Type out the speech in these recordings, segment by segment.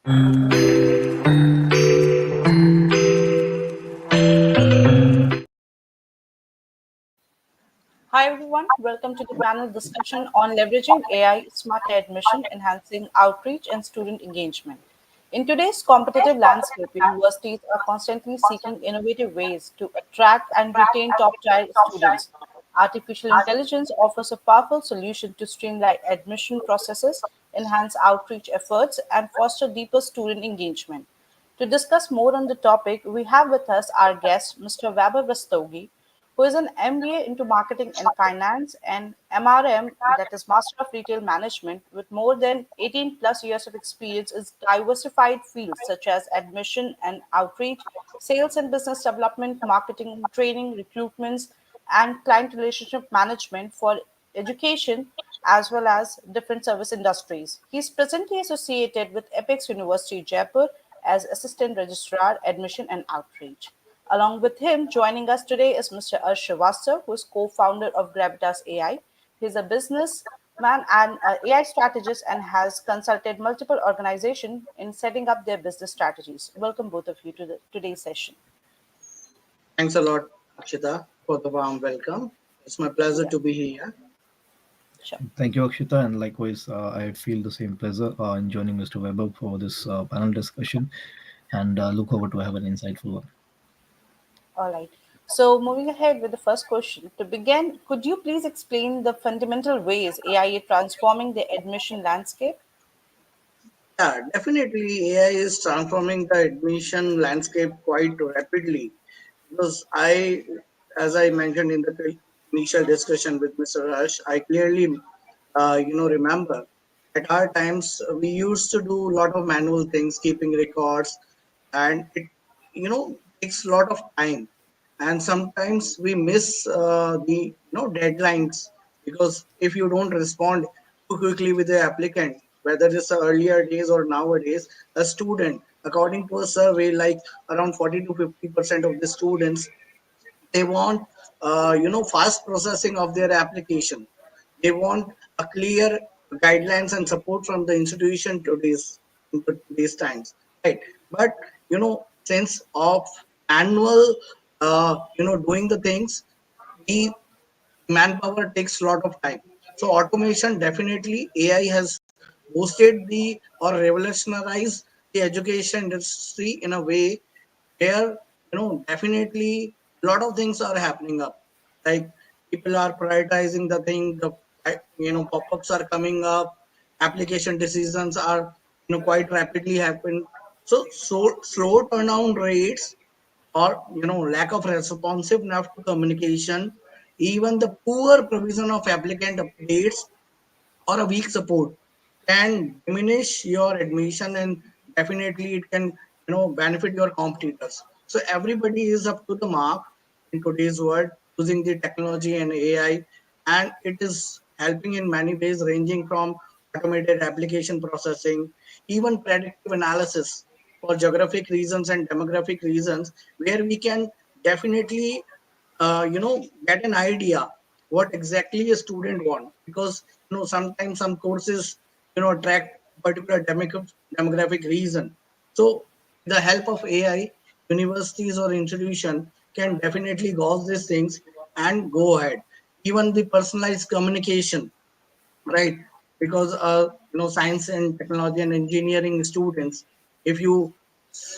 Hi everyone, welcome to the panel discussion on leveraging AI, smart admission, enhancing outreach and student engagement. In today's competitive landscape, universities are constantly seeking innovative ways to attract and retain top-tier students. Artificial intelligence offers a powerful solution to streamline admission processes, enhance outreach efforts, and foster deeper student engagement. To discuss more on the topic, we have with us our guest, Mr. Vaibhav Rastogi, who is an MBA into Marketing and Finance and MRM, that is Master of Retail Management, with more than 18 plus years of experience in diversified fields such as admission and outreach, sales and business development, marketing, training, recruitments, and client relationship management for education as well as different service industries. He is presently associated with Apex University Jaipur as Assistant Registrar, Admission and Outreach. Along with him, joining us today is Mr. Aarsh Srivastava, who is co-founder of Gravitas AI. He is a businessman and AI strategist and has consulted multiple organizations in setting up their business strategies. Welcome both of you to today's session. Thanks a lot, Akshita, for the warm welcome. It's my pleasure Yeah, to be here. sure. Thank you, Akshita, and likewise, I feel the same pleasure in joining Mr. Weber for this panel discussion, and look forward to have an insightful one. All right. So, moving ahead with the first question. To begin, could you please explain the fundamental ways AI is transforming the admission landscape? Yeah, definitely AI is transforming the admission landscape quite rapidly because as I mentioned in the initial discussion with Mr. Rush, I clearly, remember at our times we used to do a lot of manual things, keeping records, and it takes a lot of time, and sometimes we miss the deadlines because if you don't respond too quickly with the applicant, whether it's the earlier days or nowadays, a student, according to a survey, like around 40 to 50% of the students, they want fast processing of their application. They want a clear guidelines and support from the institution to these times, right? But since of annual doing the things, the manpower takes a lot of time. So automation, definitely AI has boosted the or revolutionized the education industry in a way where definitely a lot of things are happening up, like people are prioritizing the thing, the pop-ups are coming up, application decisions are quite rapidly happen. So slow turnaround rates or lack of responsiveness to communication, even the poor provision of applicant updates or a weak support can diminish your admission, and definitely it can benefit your competitors. So everybody is up to the mark in today's world using the technology and AI, and it is helping in many ways, ranging from automated application processing, even predictive analysis for geographic reasons and demographic reasons, where we can definitely get an idea what exactly a student want, because sometimes some courses attract particular demographic reason. So with the help of AI, universities or institution can definitely gauge these things and go ahead. Even the personalized communication, right? Because science and technology and engineering students, if you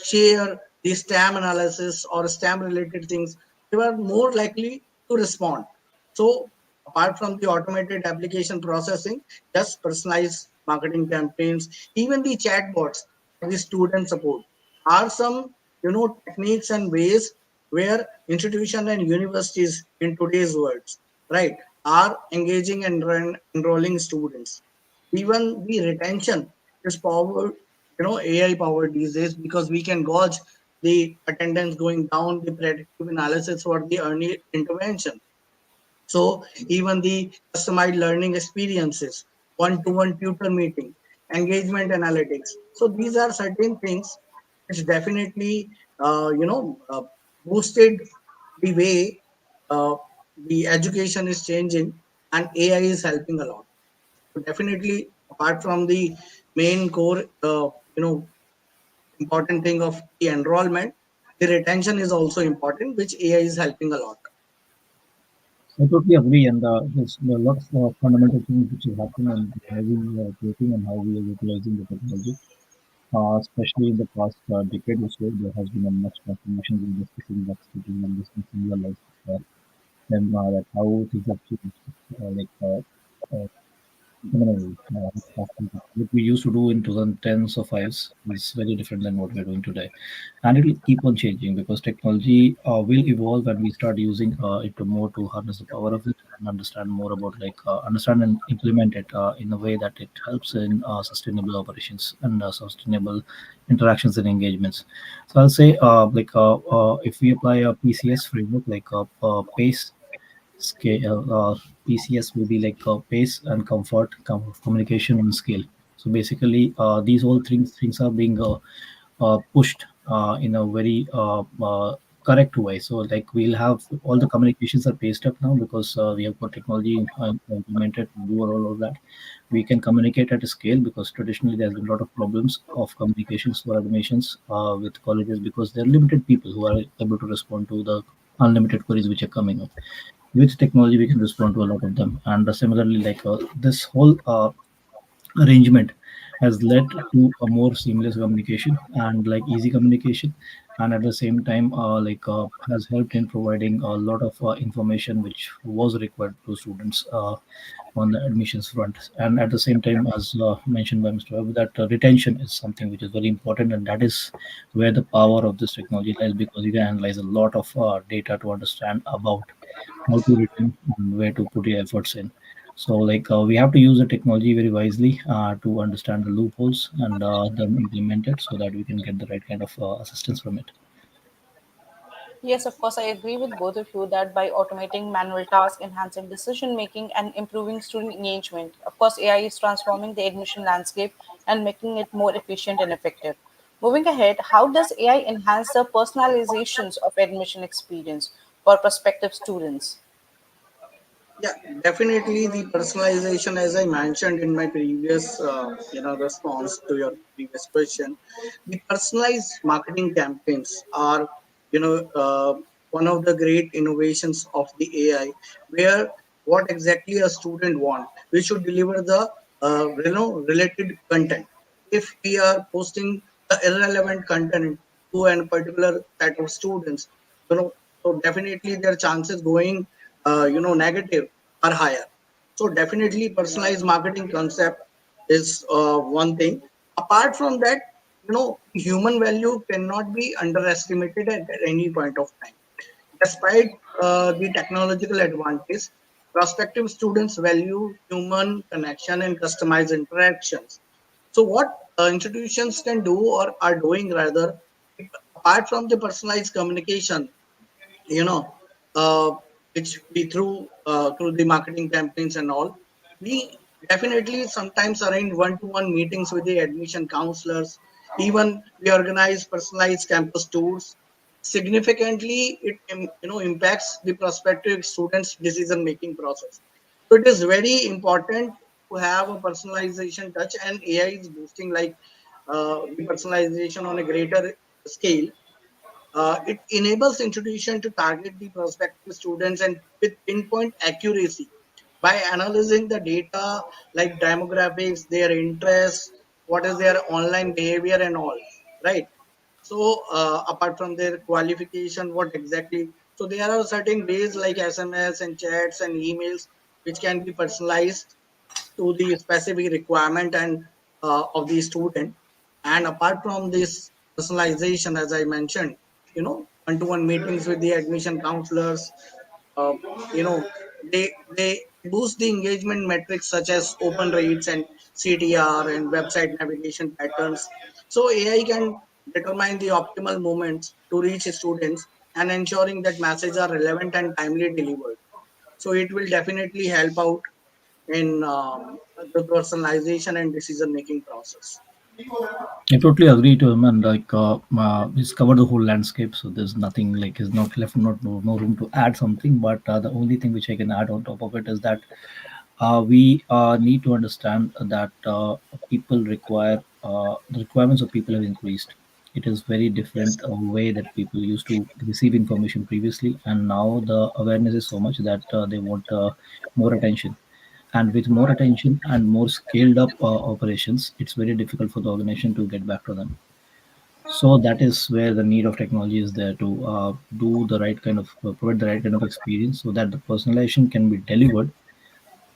share the STEM analysis or STEM related things, they are more likely to respond. So apart from the automated application processing, just personalized marketing campaigns, even the chatbots for the student support are some techniques and ways where institutions and universities in today's world, right, are engaging and enrolling students. Even the retention is powered, AI powered these days, because we can gauge the attendance going down, the predictive analysis for the early intervention. So even the customized learning experiences, one-to-one tutor meeting, engagement analytics. So these are certain things which definitely, boosted the way uh, the education is changing, and AI is helping a lot. So definitely, apart from the main core, important thing of the enrollment, the retention is also important, which AI is helping a lot. I totally agree, and there's a lot of fundamental things which is happening in how we are creating and how we are utilizing the technology. Especially in the past decade or so, there has been a much transformation in discussing that sitting and discussing your life, then that how things have changed, what we used to do in 2010s or 5s is very different than what we're doing today, and it will keep on changing because technology will evolve and we start using it to more to harness the power of it and understand more about understand and implement it in a way that it helps in sustainable operations and sustainable interactions and engagements. So I'll say if we apply a PCS framework like pace scale PCS will be like pace and comfort, communication and scale. So basically, these all things are being pushed in a very correct way. So like we'll have all the communications are paced up now because we have got technology implemented to do all of that. We can communicate at a scale because traditionally there's been a lot of problems of communications for admissions with colleges because there are limited people who are able to respond to the unlimited queries which are coming up. With technology we can respond to a lot of them, and similarly this whole arrangement has led to a more seamless communication and like easy communication, and at the same time has helped in providing a lot of information which was required to students on the admissions front. And at the same time, as mentioned by Mr. Webb, that retention is something which is very important, and that is where the power of this technology lies because you can analyze a lot of data to understand about how to retain and where to put your efforts in. So we have to use the technology very wisely to understand the loopholes and then implement it so that we can get the right kind of assistance from it. Yes, of course, I agree with both of you that by automating manual tasks, enhancing decision making, and improving student engagement, of course, AI is transforming the admission landscape and making it more efficient and effective. Moving ahead, how does AI enhance the personalizations of admission experience for prospective students? Yeah, definitely the personalization, as I mentioned in my previous, response to your previous question, the personalized marketing campaigns are, one of the great innovations of the AI, where what exactly a student want, we should deliver the, related content. If we are posting the irrelevant content to a particular set of students, so definitely their chances going, negative are higher. So definitely personalized marketing concept is one thing. Apart from that, human value cannot be underestimated at any point of time. Despite the technological advantage, prospective students value human connection and customized interactions. So what institutions can do or are doing rather, apart from the personalized communication, you know uh, which we through the marketing campaigns and all, we definitely sometimes arrange one-to-one meetings with the admission counselors. Even we organize personalized campus tours. Significantly it impacts the prospective students decision making process. So it is very important to have a personalization touch, and AI is boosting like the personalization on a greater scale. It enables institution to target the prospective students and with pinpoint accuracy by analyzing the data like demographics, their interests, what is their online behavior and all, right? So apart from their qualification, what exactly? So there are certain ways like SMS and chats and emails which can be personalized to the specific requirement and of the student. And apart from this personalization, as I mentioned, one-to-one meetings with the admission counselors, uh, you know they boost the engagement metrics such as open rates and CTR and website navigation patterns. So AI can determine the optimal moments to reach students and ensuring that messages are relevant and timely delivered. So it will definitely help out in the personalization and decision making process. I totally agree to him, and he's covered the whole landscape, so there's nothing like is not left, not no room to add something. But the only thing which I can add on top of it is that we need to understand that people require the requirements of people have increased. It is very different way that people used to receive information previously, and now the awareness is so much that they want more attention. And with more attention and more scaled up operations, it's very difficult for the organization to get back to them. So that is where the need of technology is there to do the right kind of provide the right kind of experience so that the personalization can be delivered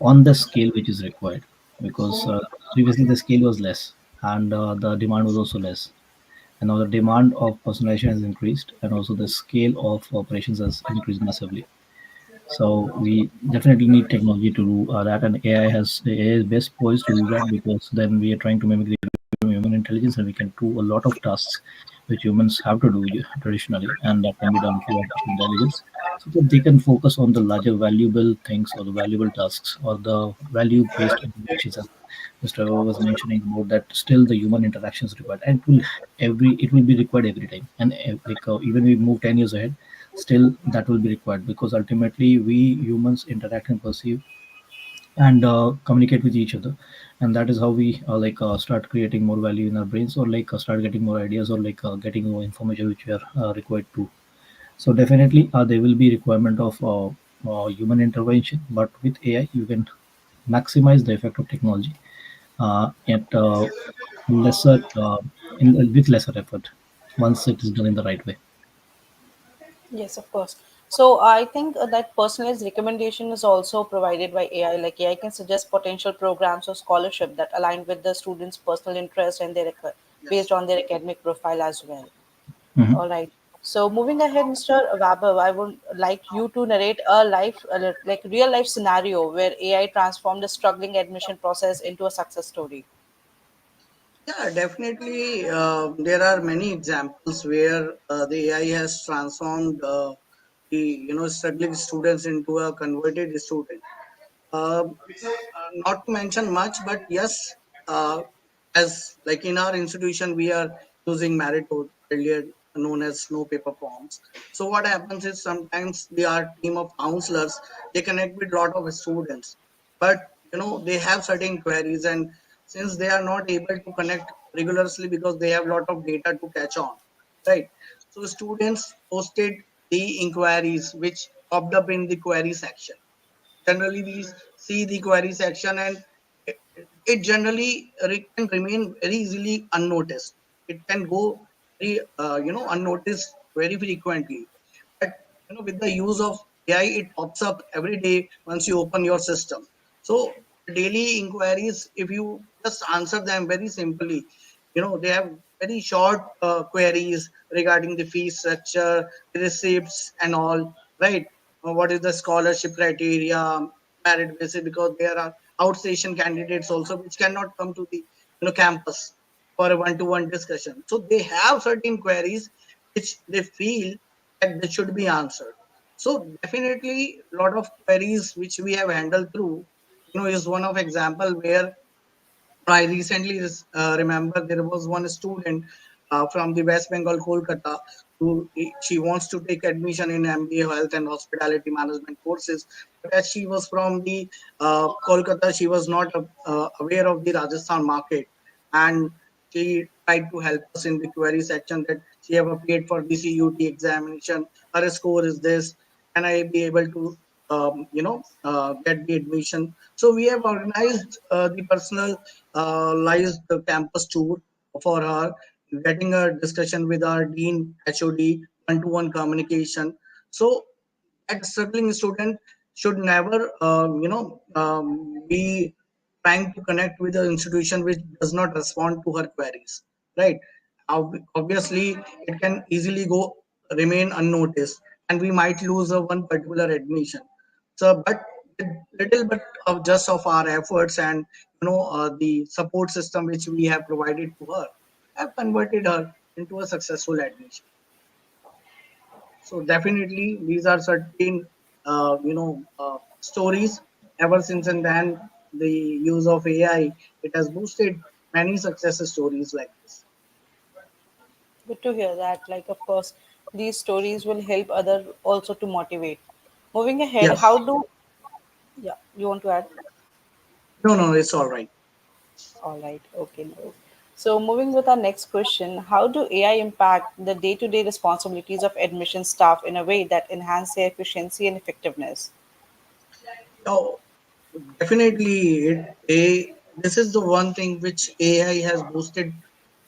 on the scale which is required, because previously the scale was less and the demand was also less, and now the demand of personalization has increased and also the scale of operations has increased massively. So we definitely need technology to do that, and AI is best poised to do that, because then we are trying to mimic the human intelligence, and we can do a lot of tasks which humans have to do traditionally, and that can be done through artificial intelligence, so that they can focus on the larger valuable things or the valuable tasks or the value based interactions, as Mr. Vaibhav was mentioning about that. Still the human interaction is required, and it will be required every time, and even we move 10 years ahead, still that will be required, because ultimately we humans interact and perceive and communicate with each other, and that is how we start creating more value in our brains, or start getting more ideas, or getting more information which we are required to. So definitely there will be requirement of human intervention, but with AI you can maximize the effect of technology at lesser with lesser effort, once it is done in the right way. Yes, of course. So I think that personalized recommendation is also provided by AI. Like AI can suggest potential programs or scholarship that align with the student's personal interest and their based Yes. on their academic profile as well. Mhm. All right. So moving ahead, Mr. Vaibhav, I would like you to narrate a life, like real life scenario where AI transformed a struggling admission process into a success story. Yeah, definitely. There are many examples where the AI has transformed the struggling students into a converted student. Not to mention much, but yes, uh, as like in our institution, we are using merit code, earlier known as no paper forms. So what happens is sometimes the our team of counselors, they connect with lot of students, but they have certain queries, and since they are not able to connect regularly because they have lot of data to catch on, right? So students posted the inquiries which popped up in the query section. Generally we see the query section, and it, it generally can remain very easily unnoticed. It can go very unnoticed very frequently, but with the use of AI, it pops up every day once you open your system. So daily inquiries, if you just answer them very simply, they have very short queries regarding the fee structure, the receipts and all, right? What is the scholarship criteria, merit basis, because there are outstation candidates also which cannot come to the campus for a one-to-one discussion. So they have certain queries which they feel that they should be answered. So definitely a lot of queries which we have handled through, is one of example where I recently remember there was one student from the West Bengal, Kolkata, who she wants to take admission in MBA Health and Hospitality Management courses. But as she was from the Kolkata, she was not aware of the Rajasthan market, and she tried to help us in the query section that she have appeared for the CUT examination. Her score is this. Can I be able to get the admission? So we have organized the personalized campus tour for her, getting a discussion with our dean, HOD, one-to-one communication. So that struggling student should never, be trying to connect with an institution which does not respond to her queries, right? Obviously, it can easily go remain unnoticed, and we might lose a one particular admission. So, but with little bit of just of our efforts and the support system which we have provided to her, have converted her into a successful admission. So definitely, these are certain stories. Ever since and then, the use of AI, it has boosted many success stories like this. Good to hear that. Like, of course, these stories will help other also to motivate. Moving ahead, Yes. how do yeah, you want to add? No, no, it's all right. All right, okay. No. So, moving with our next question, how do AI impact the day to day responsibilities of admission staff in a way that enhance their efficiency and effectiveness? Oh, definitely, this is the one thing which AI has boosted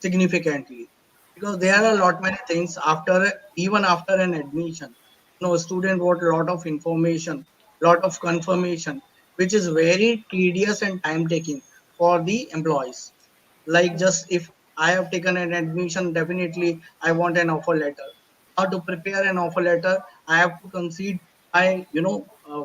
significantly, because there are a lot many things after, even after an admission. A student want a lot of information, lot of confirmation, which is very tedious and time taking for the employees. Like, just if I have taken an admission, definitely I want an offer letter. How to prepare an offer letter? I have to concede my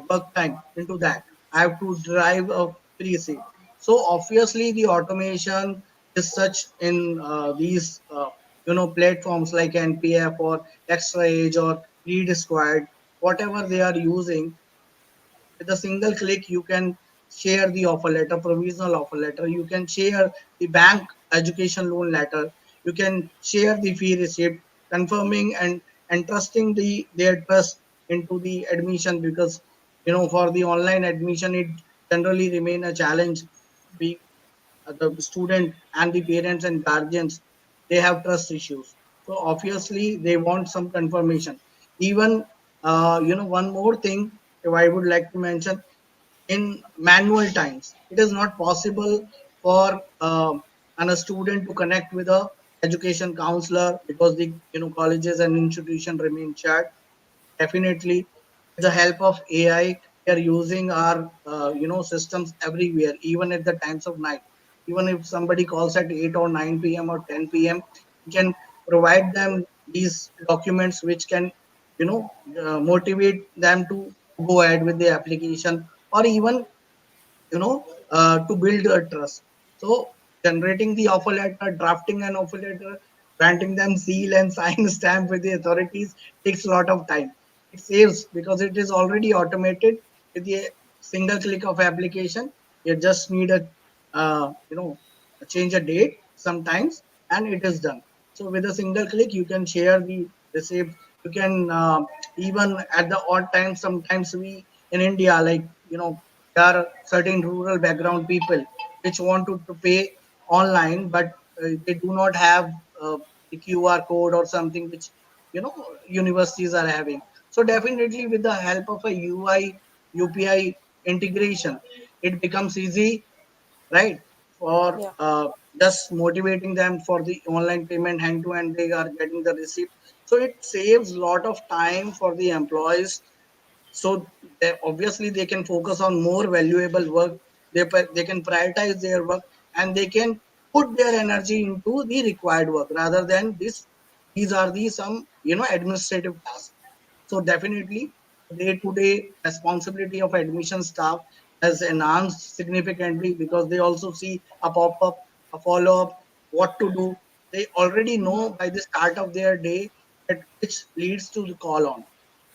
work time into that. I have to drive a pre-seat. So obviously the automation is such in these platforms like NPF or Extra Age or Read Squad, whatever they are using. With a single click, you can share the offer letter, provisional offer letter. You can share the bank education loan letter. You can share the fee receipt, confirming and entrusting their trust into the admission, because for the online admission it generally remain a challenge. We The student and the parents and guardians, they have trust issues, so obviously they want some confirmation. Even one more thing, if I would like to mention, in manual times it is not possible for a student to connect with a education counselor, because the colleges and institution remain shut. Definitely, with the help of AI, we are using our systems everywhere, even at the times of night. Even if somebody calls at 8 or 9 p.m. or 10 p.m., we can provide them these documents which can motivate them to go ahead with the application, or even to build a trust. So generating the offer letter, drafting an offer letter, granting them seal and sign stamp with the authorities takes a lot of time. It saves because it is already automated with the single click of application. You just need change a date sometimes, and it is done. So with a single click, you can share the receipt. You can even at the odd time. Sometimes we in India, like there are certain rural background people which want to pay online, but they do not have the QR code or something which universities are having. So definitely, with the help of a UI UPI integration, it becomes easy, right? For Yeah. just motivating them for the online payment hand to hand, they are getting the receipt. So it saves lot of time for the employees, so obviously they can focus on more valuable work. They can prioritize their work, and they can put their energy into the required work rather than this. These are the some administrative tasks. So definitely, day-to-day responsibility of admission staff has enhanced significantly, because they also see a pop-up, a follow-up, what to do. They already know by the start of their day that which leads to the call on,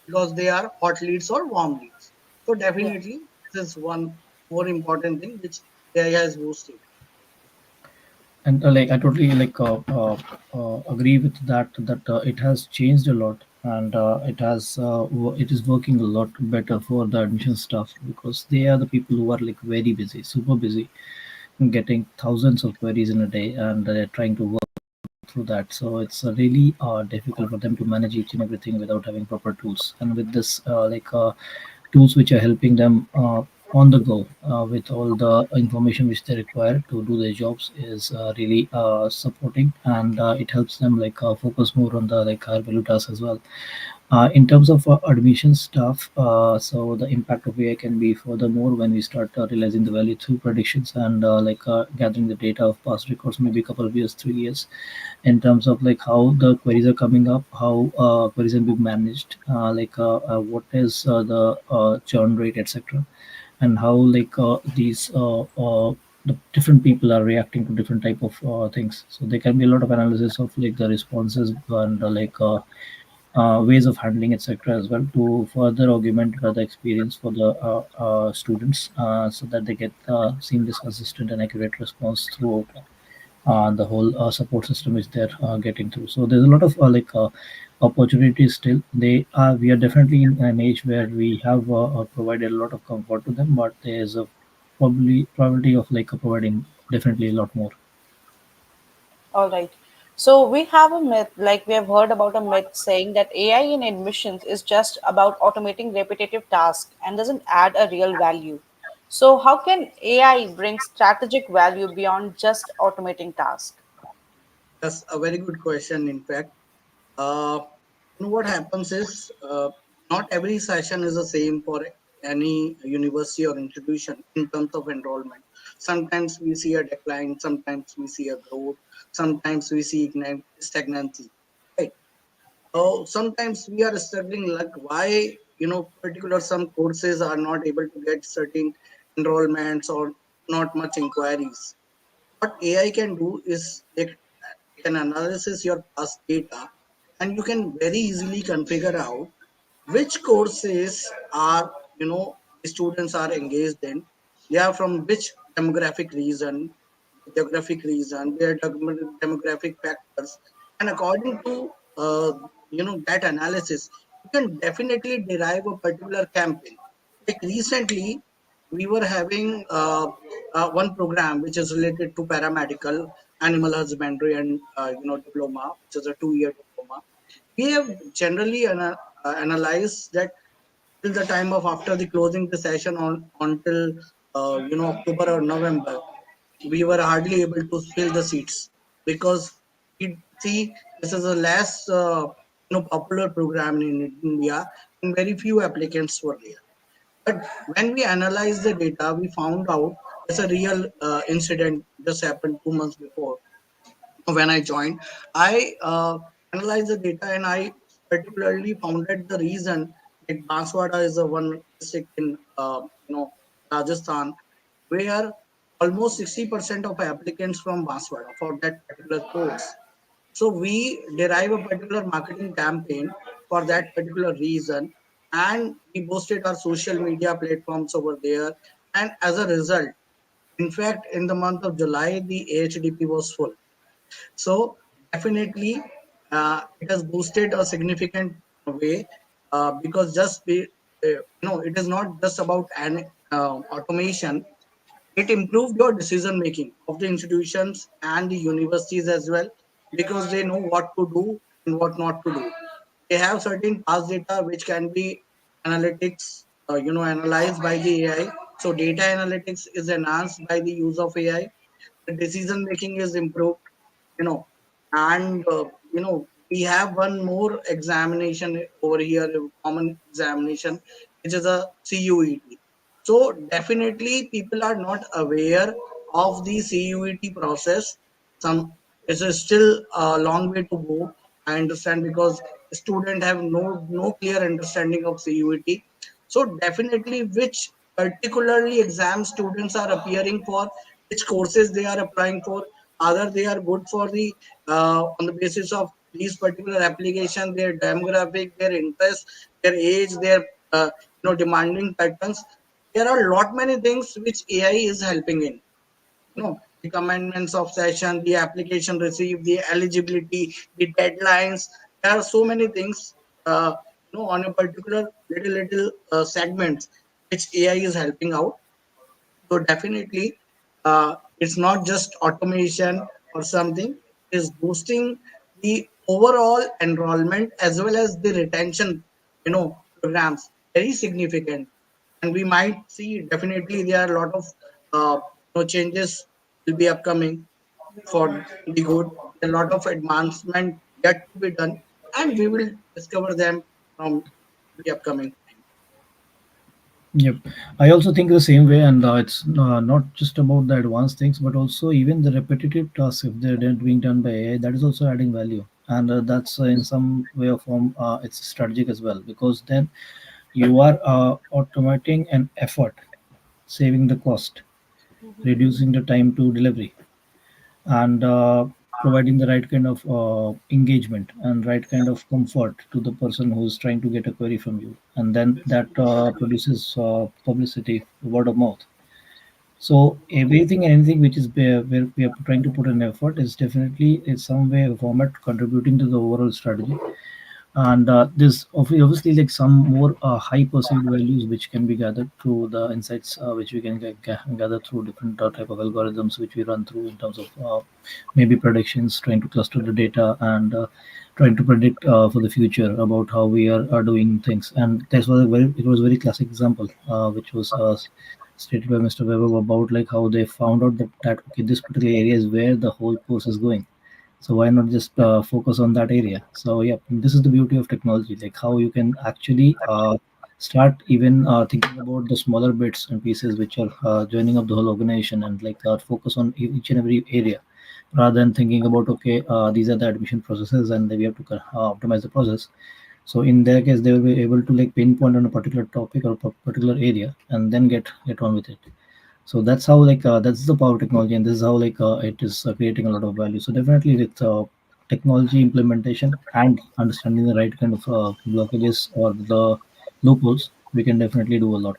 because they are hot leads or warm leads. So Yeah. definitely, this is one more important thing which AI has boosted. And like I totally agree with that it has changed a lot, and it is working a lot better for the admission staff, because they are the people who are like very busy, super busy, getting thousands of queries in a day, and they're trying to work through that. So it's really difficult for them to manage each and everything without having proper tools. And with this tools which are helping them on the go with all the information which they require to do their jobs is really supporting, and it helps them focus more on the higher value tasks as well. In terms of admission stuff, so the impact of AI can be furthermore when we start realizing the value through predictions, and gathering the data of past records, maybe a couple of years, 3 years, in terms of like how the queries are coming up, how queries are being managed, what is the churn rate, etc., and how these the different people are reacting to different type of things. So there can be a lot of analysis of like the responses, and ways of handling, etc., as well, to further augment the experience for the students, so that they get seamless, consistent, and accurate response throughout the whole support system which they're getting through. So there's a lot of opportunities still. We are definitely in an age where we have provided a lot of comfort to them, but there's a probably probability of providing definitely a lot more. All right. So we have a myth, like we have heard about a myth saying that AI in admissions is just about automating repetitive tasks and doesn't add a real value. So how can AI bring strategic value beyond just automating tasks? That's a very good question, in fact. Uh, what happens is not every session is the same for any university or institution in terms of enrollment. Sometimes we see a decline, sometimes we see a growth, sometimes we see stagnancy. Right. So sometimes we are struggling like why particular some courses are not able to get certain enrollments or not much inquiries. What AI can do is it can analysis your past data and you can very easily configure out which courses are the students are engaged in. They are from which demographic reason, geographic reason, their demographic factors, and according to that analysis, you can definitely derive a particular campaign. Like recently, we were having one program which is related to paramedical, animal husbandry, and diploma, which is a 2 year diploma. We have generally analyzed that till the time of after the closing the session on until October or November, we were hardly able to fill the seats because we see this is the last popular program in India and very few applicants were there. But when we analyzed the data, we found out there's a real incident just happened 2 months before when I joined. I analyzed the data and I particularly found that the reason that Banswara is the one district in Rajasthan where almost 60% of applicants from Banswara for that particular course. So we derive a particular marketing campaign for that particular reason, and we boosted our social media platforms over there. And as a result, in fact, in the month of July, the AHDP was full. So definitely, it has boosted a significant way because it is not just about an automation. It improved your decision making of the institutions and the universities as well because they know what to do and what not to do. They have certain past data which can be analytics, analyzed by the AI. So data analytics is enhanced by the use of AI. The decision making is improved, you know, and we have one more examination over here, a common examination, which is a CUET. So definitely people are not aware of the CUET process. Some It's a still a long way to go. I understand because students have no clear understanding of CUET. So definitely which particularly exam students are appearing for, which courses they are applying for, either they are good for the on the basis of these particular application, their demographic, their interest, their age, their demanding patterns. There are a lot many things which AI is helping in. The commandments of session, the application received, the eligibility, the deadlines. There are so many things on a particular little segments which AI is helping out. So definitely, it's not just automation or something. It's boosting the overall enrollment as well as the retention, programs very significant. And we might see definitely there are a lot of changes will be upcoming for the good. A lot of advancement yet to be done, and we will discover them from the upcoming time. Yep, I also think the same way, and it's not just about the advanced things, but also even the repetitive tasks. If they're being done by AI, that is also adding value, and that's in some way or form it's strategic as well because then you are automating an effort, saving the cost, reducing the time to delivery, and providing the right kind of engagement and right kind of comfort to the person who's trying to get a query from you, and then that produces publicity, word of mouth. So everything and anything which is where we are trying to put an effort is definitely in some way or format contributing to the overall strategy. And there's obviously like some more high perceived values which can be gathered through the insights which we can gather through different type of algorithms which we run through in terms of maybe predictions, trying to cluster the data and trying to predict for the future about how we are doing things. And this was a very, it was a very classic example which was stated by Mr. Weber about like how they found out that okay, this particular area is where the whole course is going, so why not just focus on that area? So yeah, this is the beauty of technology, like how you can actually start even thinking about the smaller bits and pieces which are joining up the whole organization, and like focus on each and every area, rather than thinking about okay, these are the admission processes and we have to optimize the process. So in their case, they will be able to like pinpoint on a particular topic or particular area and then get on with it. So that's how like that's the power of technology, and this is how like it is creating a lot of value. So definitely with technology implementation and understanding the right kind of blockages or the loopholes, we can definitely do a lot.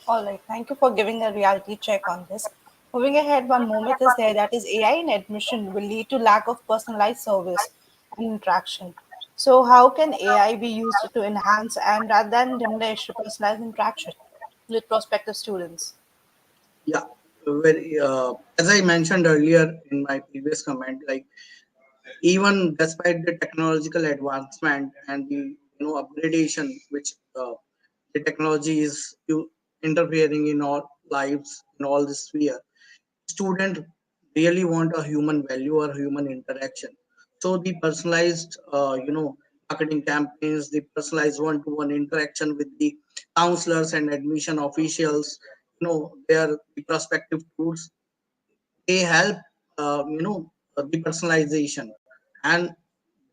All right, thank you for giving a reality check on this. Moving ahead, one moment is there that is AI in admission will lead to lack of personalized service and interaction. So, how can AI be used to enhance and rather than diminish personalized interaction with prospective students? Yeah, very. As I mentioned earlier in my previous comment, like even despite the technological advancement and the upgradation which the technology is interfering in our lives in all this sphere, student really want a human value or human interaction. So the personalized marketing campaigns, the personalized one-to-one interaction with the counselors and admission officials, they are the prospective tools. They help the personalization, and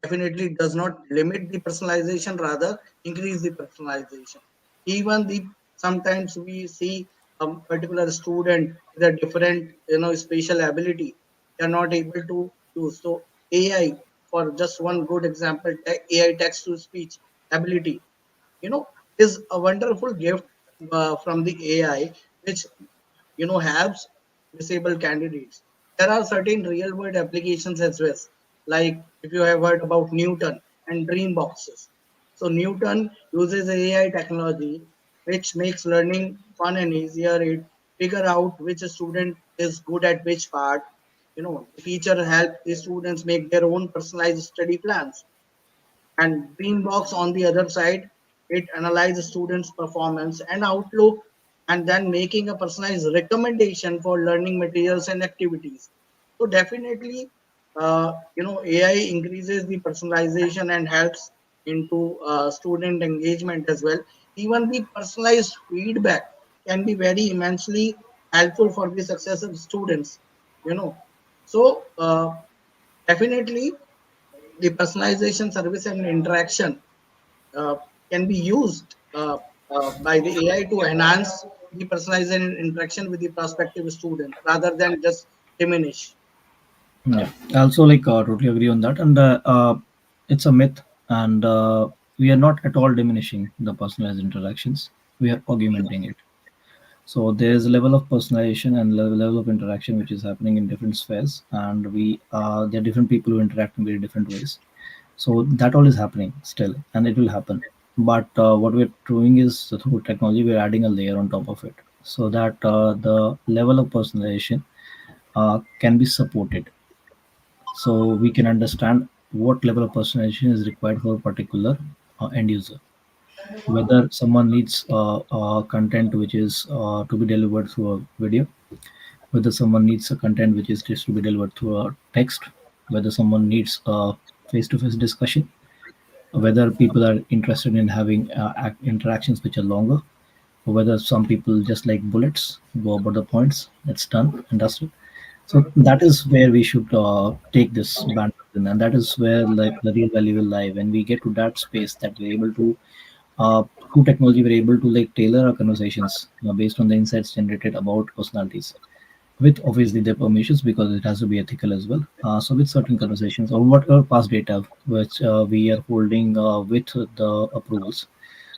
definitely does not limit the personalization, rather increase the personalization. Even the sometimes we see a particular student with a different special ability, they are not able to use. So AI, for just one good example, AI text to speech ability, you know is a wonderful gift from the AI, which helps disabled candidates. There are certain real world applications as well, like if you have heard about Newton and dream boxes. So Newton uses AI technology, which makes learning fun and easier. It figure out which student is good at which part. The feature help the students make their own personalized study plans. And Greenbox, on the other side, it analyzes students' performance and outlook, and then making a personalized recommendation for learning materials and activities. So definitely, AI increases the personalization and helps into student engagement as well. Even the personalized feedback can be very immensely helpful for the success of students. You know, so definitely the personalization service and interaction uh, can be used by the AI to enhance the personalization interaction with the prospective student rather than just diminish. Yeah, I also like totally agree on that, and it's a myth, and we are not at all diminishing the personalized interactions. We are augmenting it. So there's a level of personalization and level of interaction which is happening in different spheres, and we there are different people who interact in very different ways. So that all is happening still, and it will happen. But what we're doing is through technology, we're adding a layer on top of it, so that the level of personalization can be supported. So we can understand what level of personalization is required for a particular end user, whether someone needs content which is to be delivered through a video, whether someone needs a content which is just to be delivered through a text, whether someone needs a face-to-face discussion, whether people are interested in having interactions which are longer, or whether some people just like bullets, go about the points, it's done and dusted. So that is where we should take this bandwidth in, and that is where like the real value will lie. When we get to that space, that we're able to uh, through technology, we're able to like tailor our conversations based on the insights generated about personalities, with obviously their permissions, because it has to be ethical as well. So with certain conversations or whatever past data which we are holding with the approvals.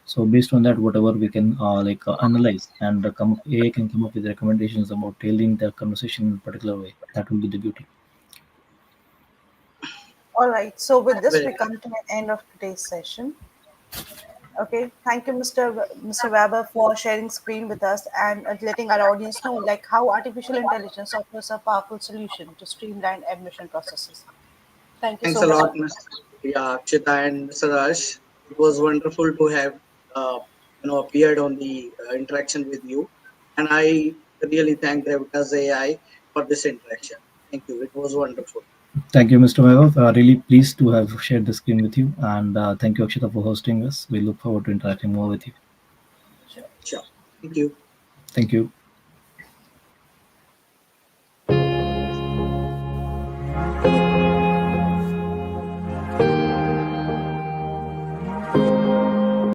So based on that, whatever we can analyze and come up, AI can come up with recommendations about tailoring the conversation in a particular way. That will be the beauty. All right. So with this, Very we come to an end of today's session. Okay. Thank you, Mr. Weber, for sharing screen with us and letting our audience know like how artificial intelligence offers a powerful solution to streamline admission processes. Thank you Thanks so a much. lot, Ms. Yeah, Akshita and Mr. Ash. It was wonderful to have uh, appeared on the interaction with you, and I really thank Gravitas AI for this interaction. Thank you. It was wonderful. Thank you, Mr. Vaibhav. Really pleased to have shared the screen with you, and thank you, Akshita, for hosting us. We look forward to interacting more with you. Sure. Sure. Thank you. Thank you.